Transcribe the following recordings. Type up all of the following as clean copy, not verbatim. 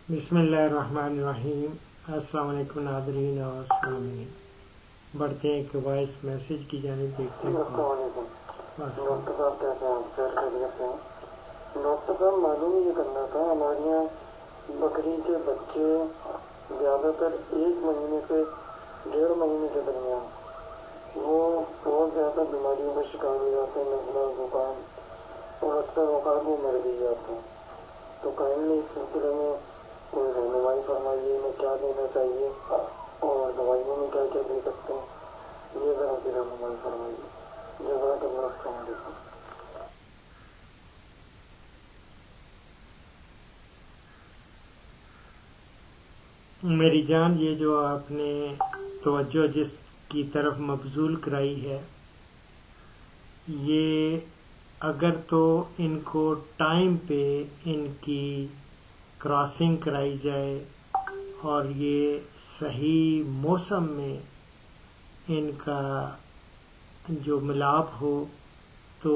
بسم اللہ الرحمن الرحیم۔ السلام علیکم ناظرین اور سامعین، بڑھتے ہیں ایک وائس میسج کی جانب، دیکھتے ہیں۔ السلام علیکم ڈاکٹر صاحب، کیسے ہیں آپ؟ خیر خیریت سے ہیں؟ ڈاکٹر صاحب معلوم یہ کرنا تھا، ہمارے یہاں بکری کے بچے زیادہ تر 1 مہینے سے 1.5 مہینے کے درمیان وہ بہت زیادہ بیماریوں کا شکار ہو جاتے ہیں، نزلہ، زکام، اور اکثر اوقات وہ مر بھی جاتے ہیں۔ تو کائنڈلی اس سلسلے میں کوئی رہنمائی فرمائیے، انہیں کیا دینا چاہیے اور دوائیوں میں کیا کیا دے سکتے ہیں، یہ ذرا سی رہنمائی فرمائیے۔ جزاک اللہ، السلام علیکم۔ میری جان، یہ جو آپ نے توجہ جس کی طرف مبذول کرائی ہے، یہ اگر تو ان کو ٹائم پہ ان کی کراسنگ کرائی جائے اور یہ صحیح موسم میں ان کا جو ملاپ ہو، تو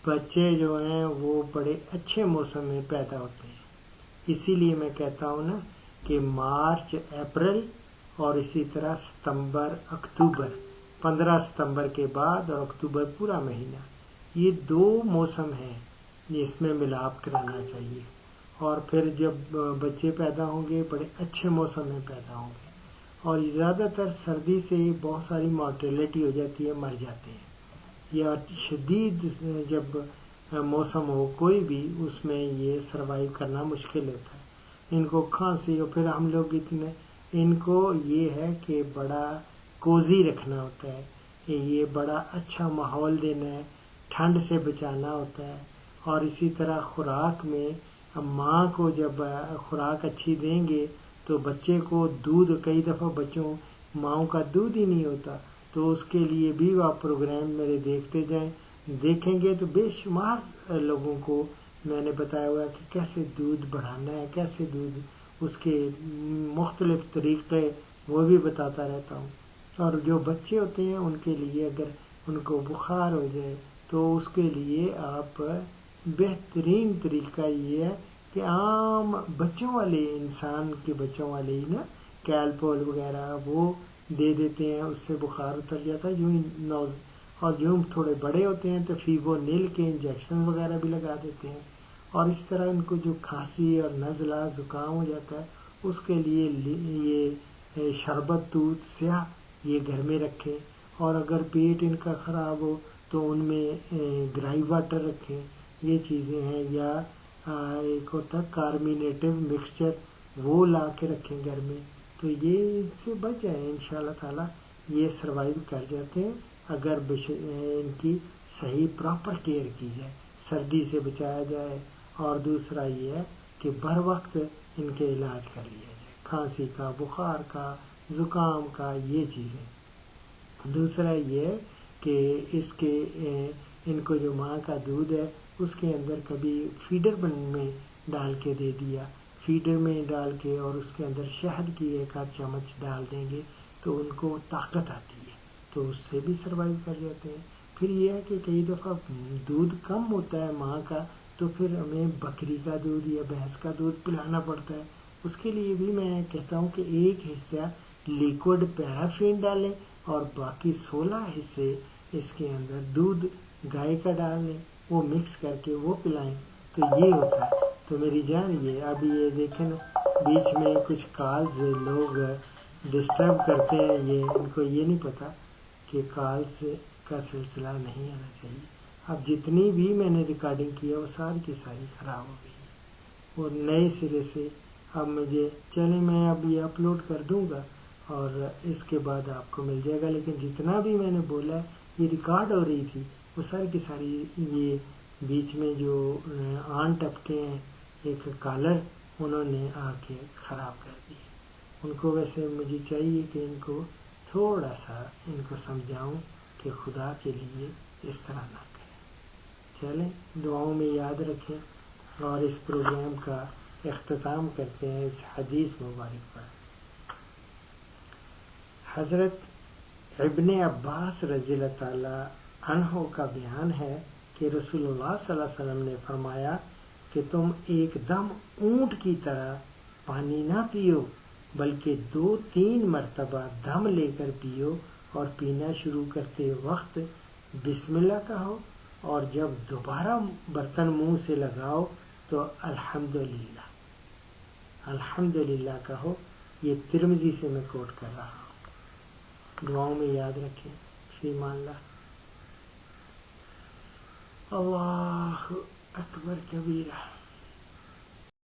بچے جو ہیں وہ بڑے اچھے موسم میں پیدا ہوتے ہیں۔ اسی لیے میں کہتا ہوں نا کہ مارچ، اپریل اور اسی طرح ستمبر، اکتوبر، 15 ستمبر کے بعد اور اکتوبر پورا مہینہ، یہ 2 موسم ہیں جس میں ملاپ کرانا چاہیے۔ اور پھر جب بچے پیدا ہوں گے بڑے اچھے موسم میں پیدا ہوں گے، اور زیادہ تر سردی سے بہت ساری مارٹیلٹی ہو جاتی ہے، مر جاتے ہیں، یا شدید جب موسم ہو کوئی بھی، اس میں یہ سروائیو کرنا مشکل ہوتا ہے۔ ان کو کھانسی، اور پھر ہم لوگ ان کو یہ ہے کہ بڑا کوزی رکھنا ہوتا ہے، کہ یہ بڑا اچھا ماحول دینا ہے، ٹھنڈ سے بچانا ہوتا ہے۔ اور اسی طرح خوراک میں ماں کو جب خوراک اچھی دیں گے تو بچے کو دودھ، کئی دفعہ بچوں ماؤں کا دودھ ہی نہیں ہوتا، تو اس کے لیے بھی آپ پروگرام میرے دیکھتے جائیں، دیکھیں گے تو بے شمار لوگوں کو میں نے بتایا ہوا ہے کہ کیسے دودھ بڑھانا ہے، کیسے دودھ، اس کے مختلف طریقے وہ بھی بتاتا رہتا ہوں۔ اور جو بچے ہوتے ہیں ان کے لیے اگر ان کو بخار ہو جائے تو اس کے لیے آپ بہترین طریقہ یہ ہے کہ عام بچوں والے، انسان کے بچوں والے ہی نا، کیلپول وغیرہ وہ دے دیتے ہیں، اس سے بخار اتر جاتا ہے یوں ہی اور جو تھوڑے بڑے ہوتے ہیں تو فیبو نیل کے انجیکشن وغیرہ بھی لگا دیتے ہیں۔ اور اس طرح ان کو جو کھانسی اور نزلہ، زکام ہو جاتا ہے، اس کے لیے یہ شربت، دودھ سیاہ یہ گھر میں رکھیں۔ اور اگر پیٹ ان کا خراب ہو تو ان میں گرائی واٹر رکھیں، یہ چیزیں ہیں۔ یا ایک ہوتا ہے کاربینیٹو مکسچر، وہ لا کے رکھیں گھر میں، تو یہ ان سے بچ جائیں انشاءاللہ تعالیٰ، یہ سروائیو کر جاتے ہیں اگر ان کی صحیح پراپر کیئر کی جائے، سردی سے بچایا جائے۔ اور دوسرا یہ ہے کہ بر وقت ان کے علاج کر لیا جائے، کھانسی کا، بخار کا، زکام کا، یہ چیزیں۔ دوسرا یہ ہے کہ اس کے ان کو جو ماں کا دودھ ہے اس کے اندر کبھی فیڈر میں ڈال کے دے دیا، فیڈر میں ڈال کے، اور اس کے اندر شہد کی 1 آدھ چمچ ڈال دیں گے تو ان کو طاقت آتی ہے، تو اس سے بھی سروائیو کر جاتے ہیں۔ پھر یہ ہے کہ کئی دفعہ دودھ کم ہوتا ہے ماں کا، تو پھر ہمیں بکری کا دودھ یا بھینس کا دودھ پلانا پڑتا ہے۔ اس کے لیے بھی میں کہتا ہوں کہ 1 حصہ لیکوڈ پیرافین ڈالیں اور باقی 16 حصے اس کے اندر دودھ گائے کا ڈال لیں، وہ مکس کر کے وہ پلائیں، تو یہ ہوتا ہے۔ تو میری جان، یہ اب یہ دیکھیں نا، بیچ میں کچھ کالز لوگ ڈسٹرب کرتے ہیں، یہ ان کو یہ نہیں پتا کہ کالز کا سلسلہ نہیں آنا چاہیے۔ اب جتنی بھی میں نے ریکارڈنگ کیا وہ ساری کی ساری خراب ہو گئی، اور نئے سرے سے اب مجھے چلیں، میں اب یہ اپلوڈ کر دوں گا اور اس کے بعد آپ کو مل جائے گا، لیکن جتنا بھی میں نے بولا ہے یہ ریکارڈ ہو رہی تھی، وہ ساری کی ساری یہ بیچ میں جو آن ٹپکے ہیں ایک کالر، انہوں نے آ کے خراب کر دی۔ ان کو ویسے مجھے چاہیے کہ ان کو تھوڑا سا ان کو سمجھاؤں کہ خدا کے لیے اس طرح نہ کریں۔ چلیں، دعاؤں میں یاد رکھیں، اور اس پروگرام کا اختتام کرتے ہیں اس حدیث مبارک پر۔ حضرت ابن عباس رضی اللہ تعالی عنہ کا بیان ہے کہ رسول اللہ صلی اللہ علیہ وسلم نے فرمایا کہ تم ایک دم اونٹ کی طرح پانی نہ پیو بلکہ 2-3 مرتبہ دم لے کر پیو، اور پینا شروع کرتے وقت بسم اللہ کہو، اور جب دوبارہ برتن منہ سے لگاؤ تو الحمدللہ الحمدللہ کہو۔ یہ ترمذی سے میں کوٹ کر رہا ہوں، دعاؤں میں یاد رکھیں۔ فی امان اللہ۔ اللہ اکبر کبیرہ۔